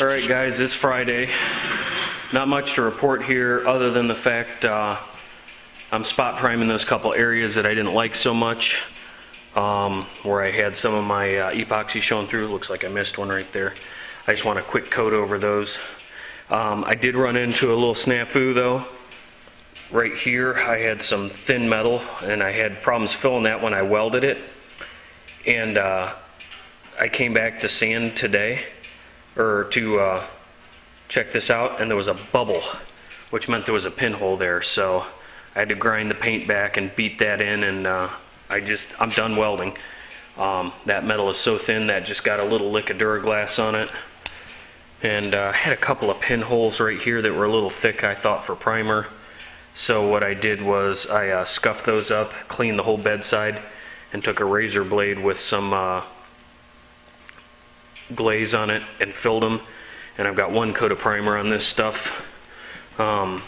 Alright guys, it's Friday. Not much to report here other than the fact I'm spot priming those couple areas that I didn't like so much, where I had some of my epoxy showing through. Looks like I missed one right there. I just want a quick coat over those. I did run into a little snafu though. Right here I had some thin metal and I had problems filling that when I welded it. And I came back to sand today, or to check this out, and there was a bubble, which meant there was a pinhole there. So I had to grind the paint back and beat that in, and I'm done welding. That metal is so thin that just got a little lick of Duraglass on it. And I had a couple of pinholes right here that were a little thick, I thought, for primer. So what I did was I scuffed those up, cleaned the whole bedside, and took a razor blade with some glaze on it and filled them. And I've got one coat of primer on this stuff. I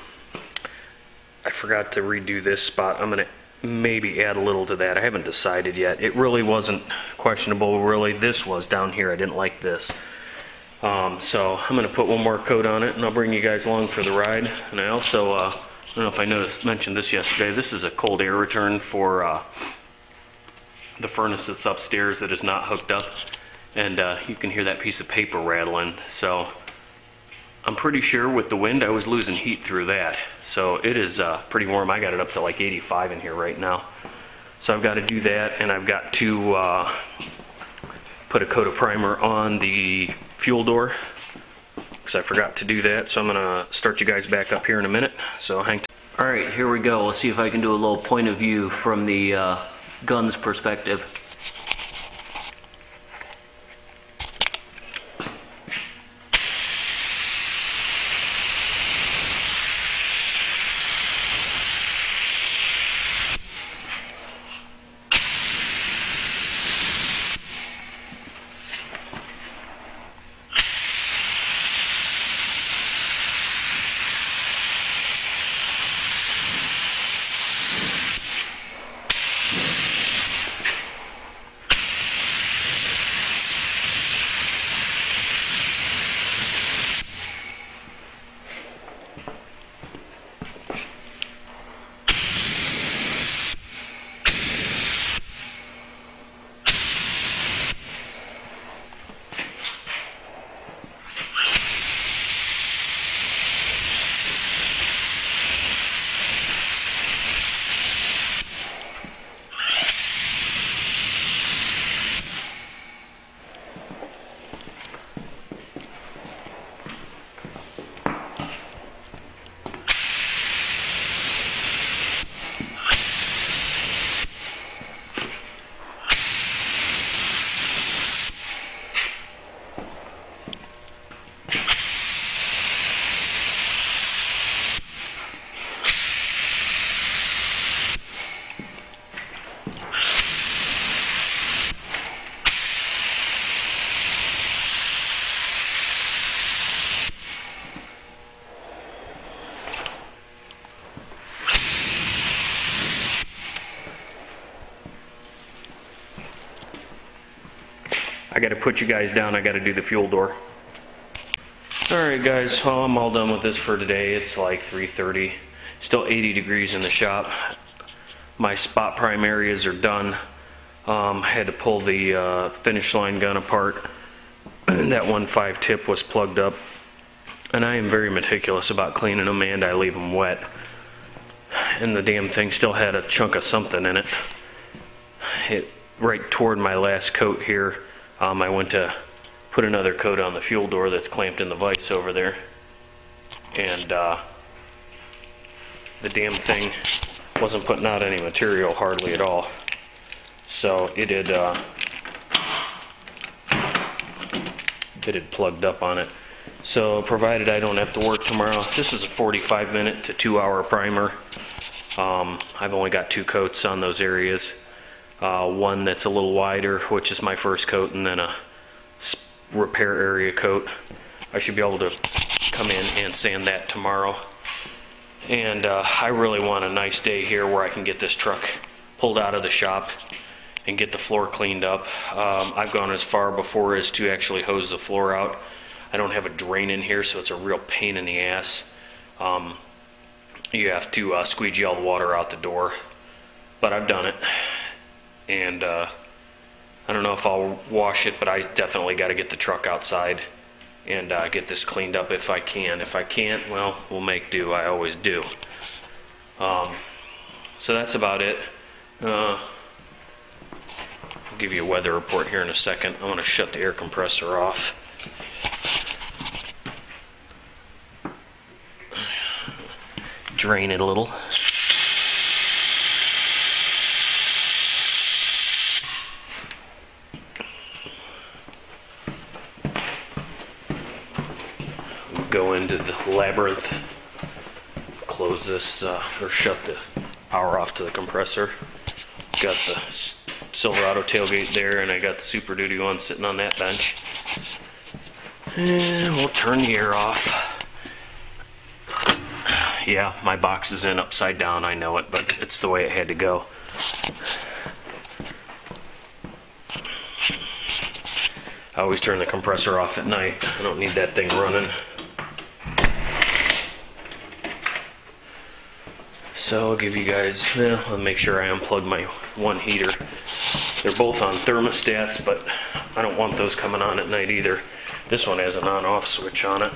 forgot to redo this spot. I'm going to maybe add a little to that. I haven't decided yet. It really wasn't questionable, really. This was down here. I didn't like this. So I'm going to put one more coat on it, and I'll bring you guys along for the ride. And I also, I don't know if I mentioned this yesterday, this is a cold air return for the furnace that's upstairs that is not hooked up. And you can hear that piece of paper rattling. So I'm pretty sure with the wind I was losing heat through that. So it is pretty warm. I got it up to like 85 in here right now. So I've got to do that, and I've got to put a coat of primer on the fuel door, because I forgot to do that. So I'm going to start you guys back up here in a minute. So hang tight. Alright, here we go. Let's see if I can do a little point of view from the gun's perspective. I got to put you guys down. I got to do the fuel door. Alright guys, well, I'm all done with this for today. It's like 3:30. Still 80 degrees in the shop. My spot prime areas are done. I had to pull the finish line gun apart. That 1.5 tip was plugged up. And I am very meticulous about cleaning them, and I leave them wet. And the damn thing still had a chunk of something in it. Right toward my last coat here, I went to put another coat on the fuel door that's clamped in the vise over there, and the damn thing wasn't putting out any material hardly at all. So it had plugged up on it. So provided I don't have to work tomorrow, this is a 45-minute to 2-hour primer. I've only got 2 coats on those areas. One that's a little wider, which is my first coat, and then a repair area coat. I should be able to come in and sand that tomorrow. And I really want a nice day here where I can get this truck pulled out of the shop and get the floor cleaned up. I've gone as far before as to actually hose the floor out. I don't have a drain in here, so it's a real pain in the ass. You have to squeegee all the water out the door, but I've done it, and I don't know if I'll wash it, but I definitely got to get the truck outside and get this cleaned up if I can. If I can't, well, we'll make do. I always do. So that's about it. I'll give you a weather report here in a second. I want to shut the air compressor off. Drain it a little. Go into the labyrinth, close this or shut the power off to the compressor. Got the Silverado tailgate there, and I got the Super Duty one sitting on that bench. And we'll turn the air off. Yeah, my box is in upside down, I know it, but it's the way it had to go. I always turn the compressor off at night. I don't need that thing running. So I'll give you guys, I'll make sure I unplug my one heater. They're both on thermostats, but I don't want those coming on at night either. This one has an on-off switch on it.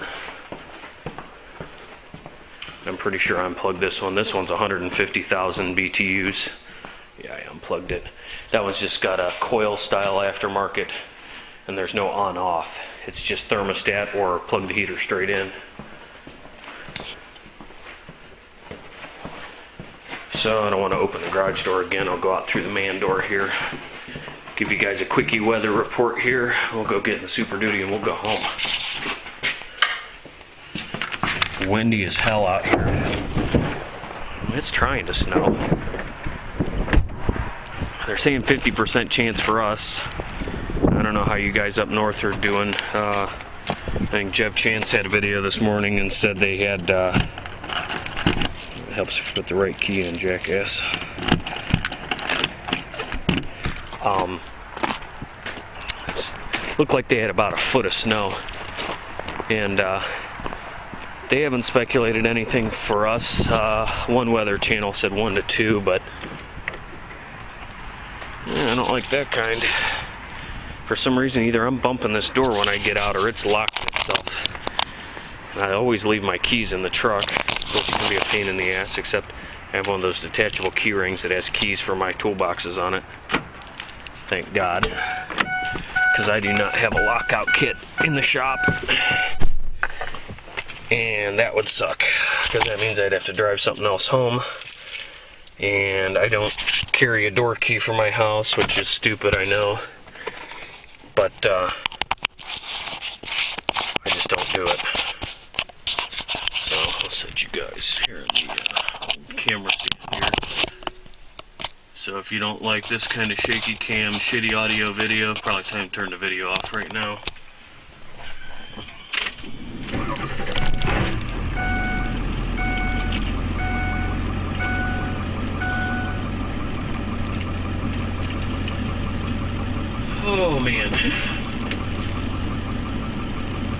I'm pretty sure I unplugged this one. This one's 150,000 BTUs. Yeah, I unplugged it. That one's just got a coil style aftermarket, and there's no on-off. It's just thermostat or plug the heater straight in. So I don't want to open the garage door again. I'll go out through the man door here. Give you guys a quickie weather report here. We'll go get in the Super Duty and we'll go home. Windy as hell out here. It's trying to snow. They're saying 50% chance for us. I don't know how you guys up north are doing. I think Jeff Chance had a video this morning and said they had helps if you put the right key in, jackass. Looked like they had about a foot of snow, and they haven't speculated anything for us. One weather channel said 1 to 2, but I don't like that kind. For some reason, either I'm bumping this door when I get out, or it's locked itself. And I always leave my keys in the truck, which can be a pain in the ass, except I have one of those detachable key rings that has keys for my toolboxes on it. Thank God. Because I do not have a lockout kit in the shop. And that would suck, because that means I'd have to drive something else home. And I don't carry a door key for my house, which is stupid, I know. But I just don't do it. So I'll set you guys here in the camera stand here. So if you don't like this kind of shaky cam, shitty audio video, probably time to turn the video off right now. Oh man,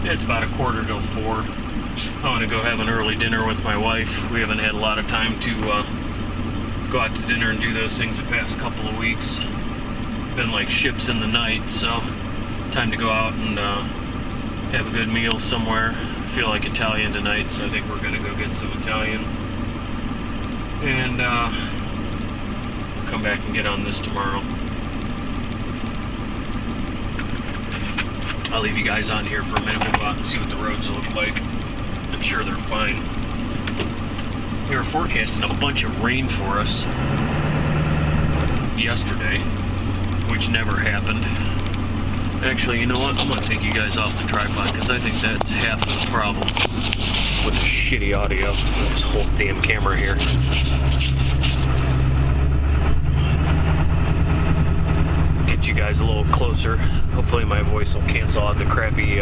it's about 3:45. I want to go have an early dinner with my wife. We haven't had a lot of time to go out to dinner and do those things the past couple of weeks. Been like ships in the night, so time to go out and have a good meal somewhere. I feel like Italian tonight, so I think we're gonna go get some Italian and come back and get on this tomorrow. I'll leave you guys on here for a minute. We'll go out and see what the roads look like. I'm sure they're fine. They were forecasting a bunch of rain for us yesterday, which never happened. Actually, you know what? I'm going to take you guys off the tripod, because I think that's half of the problem with the shitty audio. This whole damn camera here. Get you guys a little closer. Hopefully my voice will cancel out the crappy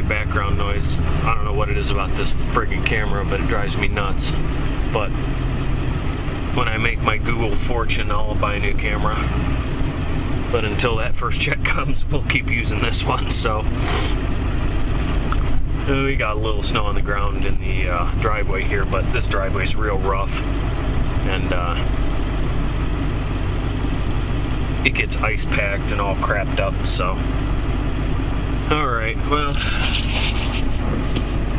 background noise. I don't know what it is about this friggin' camera, but it drives me nuts. But when I make my Google fortune, I'll buy a new camera. But until that first check comes, we'll keep using this one. So we got a little snow on the ground in the driveway here, but this driveway is real rough, and it gets ice packed and all crapped up. So all right, well,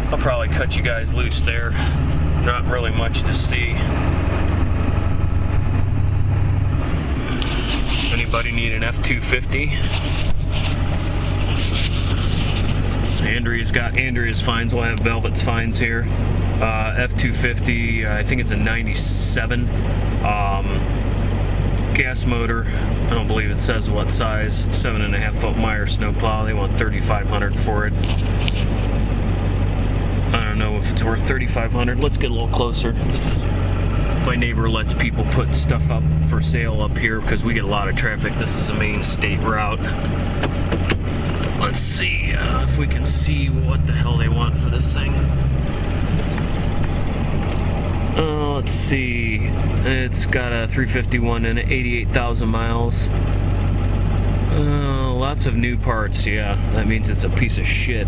I'll probably cut you guys loose there. Not really much to see. Anybody need an F-250? Andrea's got Andrea's fines. We'll have Velvet's fines here. F-250, I think it's a 97. Gas motor. I don't believe it says what size. 7.5 foot Meyer snowplow. They want $3,500 for it. I don't know if it's worth $3,500. Let's get a little closer. This is, my neighbor lets people put stuff up for sale up here because we get a lot of traffic. This is a main state route. Let's see if we can see what the hell they want for this thing. Let's see. It's got a 351 and 88,000 miles. Lots of new parts. Yeah, that means it's a piece of shit.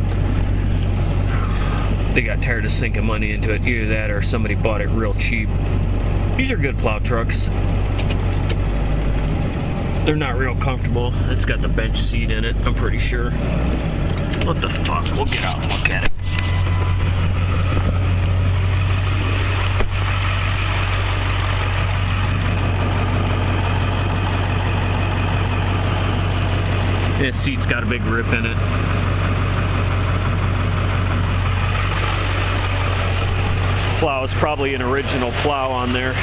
They got tired of sinking money into it. Either that or somebody bought it real cheap. These are good plow trucks. They're not real comfortable. It's got the bench seat in it, I'm pretty sure. What the fuck? We'll get out and look at it. This seat's got a big rip in it. Plow is probably an original plow on there.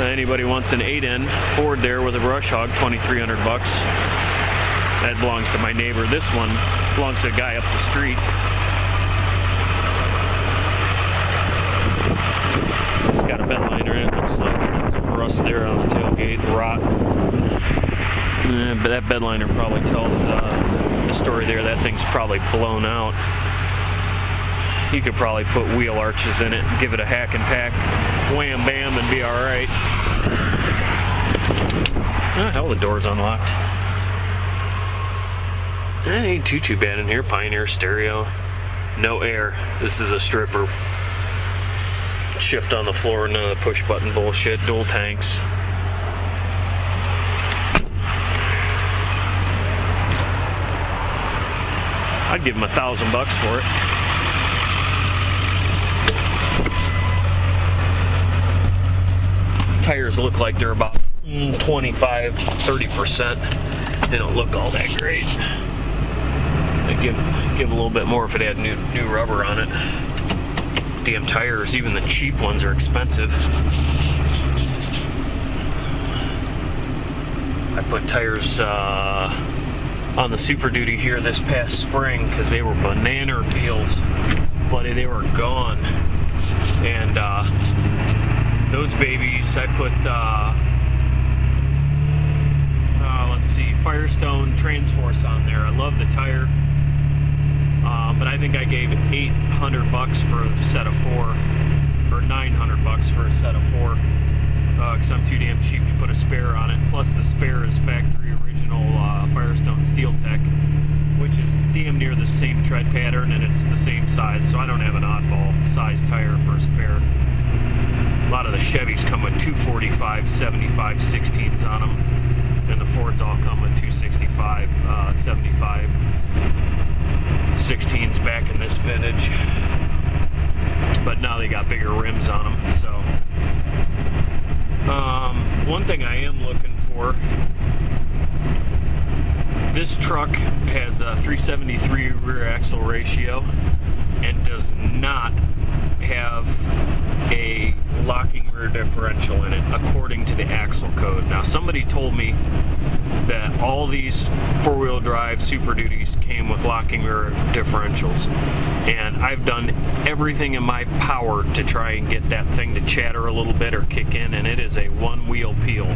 Anybody wants an 8N Ford there with a brush hog, $2,300 bucks. That belongs to my neighbor. This one belongs to a guy up the street. It's got a bed liner in it. Looks like there's some rust there on the tailgate, rot. But that bed liner probably tells the story there. That thing's probably blown out. You could probably put wheel arches in it, give it a hack and pack, wham bam, and be alright. Oh, hell, the door's unlocked. It ain't too bad in here. Pioneer stereo. No air. This is a stripper. Shift on the floor, none of the push button bullshit. Dual tanks. I'd give him $1,000 for it. Tires look like they're about 25-30%. They don't look all that great. I'd give a little bit more if it had new rubber on it. Damn tires, even the cheap ones are expensive. I put tires on the Super Duty here this past spring because they were banana peels, buddy. They were gone. And those babies, I put let's see, Firestone Transforce on there. I love the tire, but I think I gave $800 for a set of 4, or $900 for a set of 4, because I'm too damn cheap to put a spare on it. Plus the spare is factory original Firestone Steel Tech, which is damn near the same tread pattern and it's the same size, so I don't have an oddball size tire for a spare. A lot of the Chevys come with 245, 75, 16s on them, and the Fords all come with 265, 75, 16s back in this vintage. But now they got bigger rims on them, so. One thing I am looking for, this truck has a 373 rear axle ratio and does not have a locking rear differential in it according to the axle code. Now somebody told me that all these four-wheel drive Super Duties came with locking rear differentials, and I've done everything in my power to try and get that thing to chatter a little bit or kick in, and it is a one-wheel peel.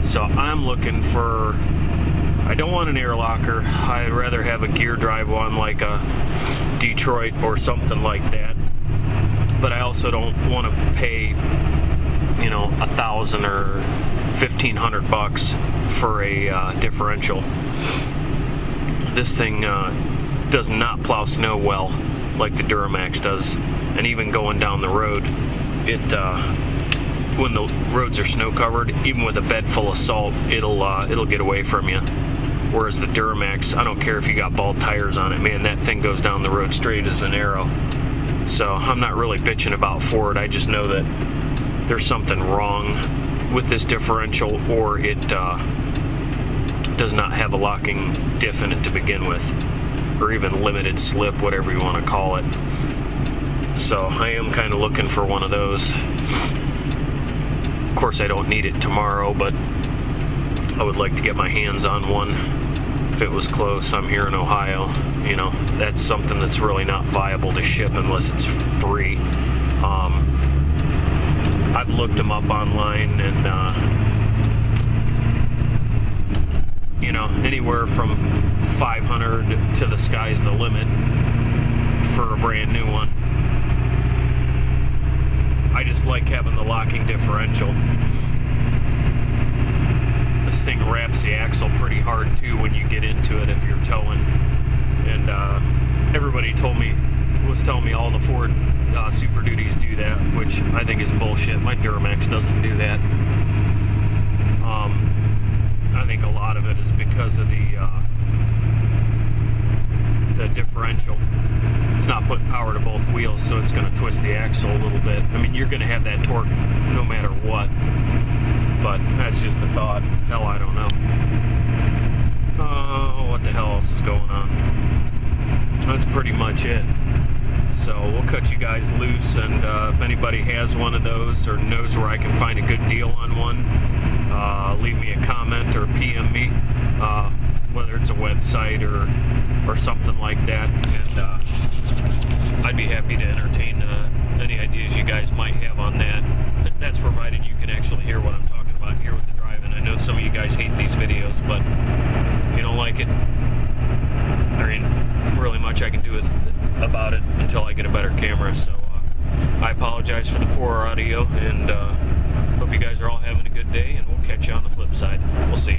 So I'm looking for, I don't want an air locker. I'd rather have a gear drive one like a Detroit or something like that. but I also don't want to pay, you know, $1,000 or $1,500 for a differential. This thing does not plow snow well like the Duramax does, and even going down the road, it when the roads are snow covered, even with a bed full of salt, it'll get away from you. Whereas the Duramax, I don't care if you got bald tires on it, man, that thing goes down the road straight as an arrow. So I'm not really bitching about Ford. I just know that there's something wrong with this differential, or it does not have a locking diff in it to begin with, or even limited slip, whatever you want to call it. So I am kind of looking for one of those. Of course, I don't need it tomorrow, but I would like to get my hands on one if it was close. I'm here in Ohio. You know, that's something that's really not viable to ship unless it's free. I've looked them up online, and you know, anywhere from 500 to the sky's the limit for a brand new one. I just like having the locking differential. This thing wraps the axle pretty hard too when you get into it if you're towing. And everybody was telling me all the Ford Super Duties do that, which I think is bullshit. My Duramax doesn't do that. I think a lot of it is because of the differential. It's not putting power to both wheels, so it's going to twist the axle a little bit. I mean, you're going to have that torque no matter what, but that's just a thought. Hell, I don't know. What the hell else is going on? That's pretty much it. So we'll cut you guys loose, and if anybody has one of those or knows where I can find a good deal on one, leave me a comment or PM me, whether it's a website or something like that, and I'd be happy to entertain any ideas you guys might have on that. But that's provided you can actually hear what I'm talking about here with the driving. I know some of you guys hate these videos, but if you don't like it, there ain't really much I can do about it until I get a better camera. So I apologize for the poor audio, and hope you guys are all having a good day, and we'll catch you on the flip side. We'll see you.